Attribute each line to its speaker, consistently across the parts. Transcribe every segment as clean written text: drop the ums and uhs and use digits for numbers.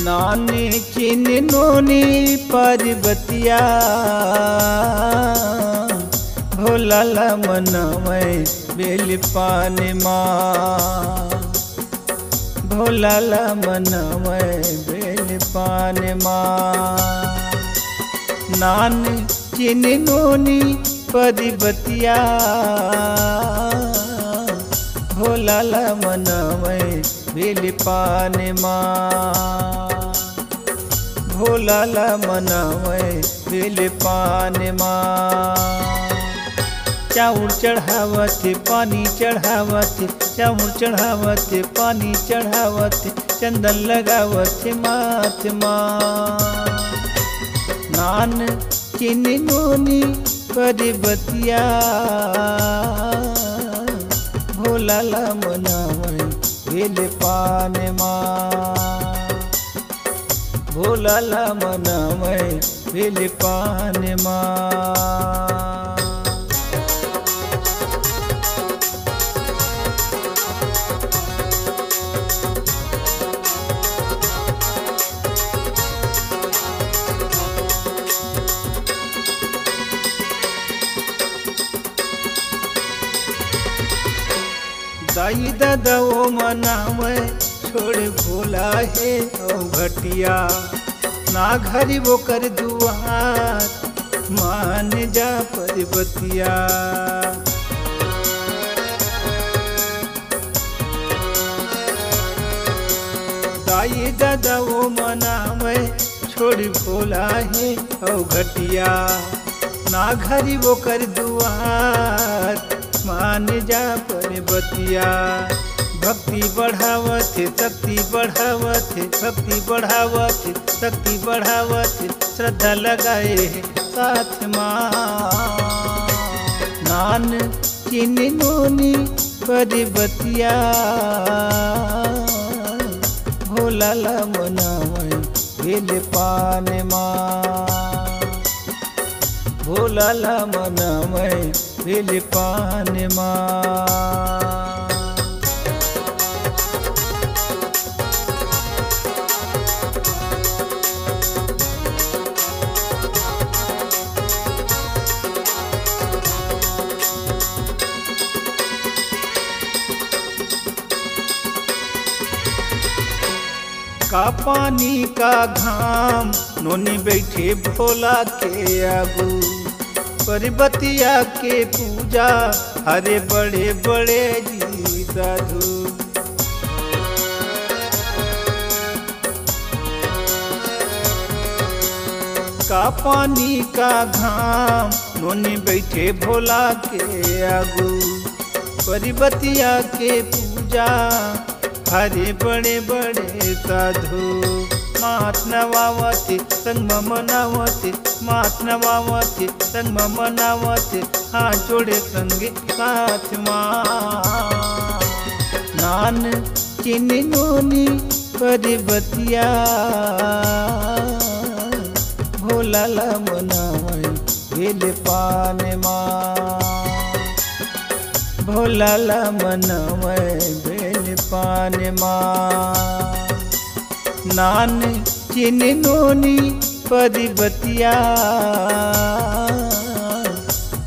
Speaker 1: नानी चीनी नूनी पर्वतिया भोला ला मनमै बेल पान माँ भोला ला मनमै बेल पान माँ नान चीनी नूनी पर्वतिया भोला ला मनमै बेल पान माँ भोला ला मनमै बेल पान माँ चाउर चढ़ावत पानी चढ़ावत चाउर चढ़ावत पानी चढ़ावत चंदन लगावत माथ माँ नान चीनी नूनी पर्वतिया भोला ला मनमै बेल पान माँ भोला ला मनमै बेल पान माँ दाई दादा ओ मनावे छोड़ भोला है ओ घटिया ना घरी वो कर दुआर मान जा पर्वतिया दाई दादा ओ मनावे छोड़ भोला है ओ घटिया ना घरी वो कर दुआर मान जा पर्वतिया भक्ति बढ़ावत शक्ति बढ़ावत भक्ति बढ़ावत शक्ति बढ़ावत श्रद्धा लगाए साथ माँ नान चीनी नूनी पर्वतिया भोला ला मनमै बेल पान माँ भोला ला मनमै बेल पान माँ का पानी का घाम नोनी बैठे भोला के आगू पर्वतिया के पूजा हरे बड़े बड़े जी साधु का पानी का घाम नोनी बैठे भोला के आगू पर्वतिया के पूजा हरे बड़े बड़े साधु मात नवावती संग मनावती मात नवावती संग मनावती हाथ जोड़े संगे साथ माँ नान चीनी नूनी पर्वतिया भोला ला मनमै बेल पान माँ भोला ला मनमै बेल पान माँ नान चीनी नूनी पर्वतिया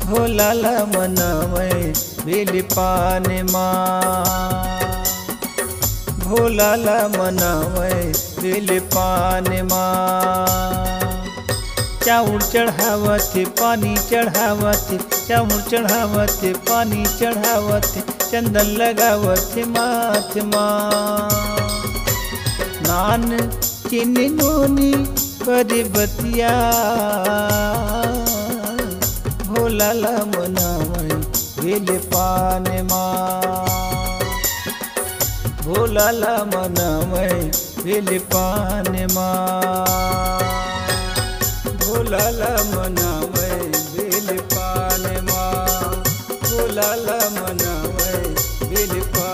Speaker 1: भोला ला मनमै बेल पान माँ भोला ला मनमै बेल पान माँ चाउर चढ़ावत पानी चढ़ावत चाउर चढ़ावत पानी चढ़ावत चंदन लगावत माथ माँ नान चीनी नूनी पर्वतिया भोला ला मनमै बेल पान माँ भोला ला मनमै बेल पान माँ भोला ला मनमै बेल पान माँ भोला ला मनमै बेल पान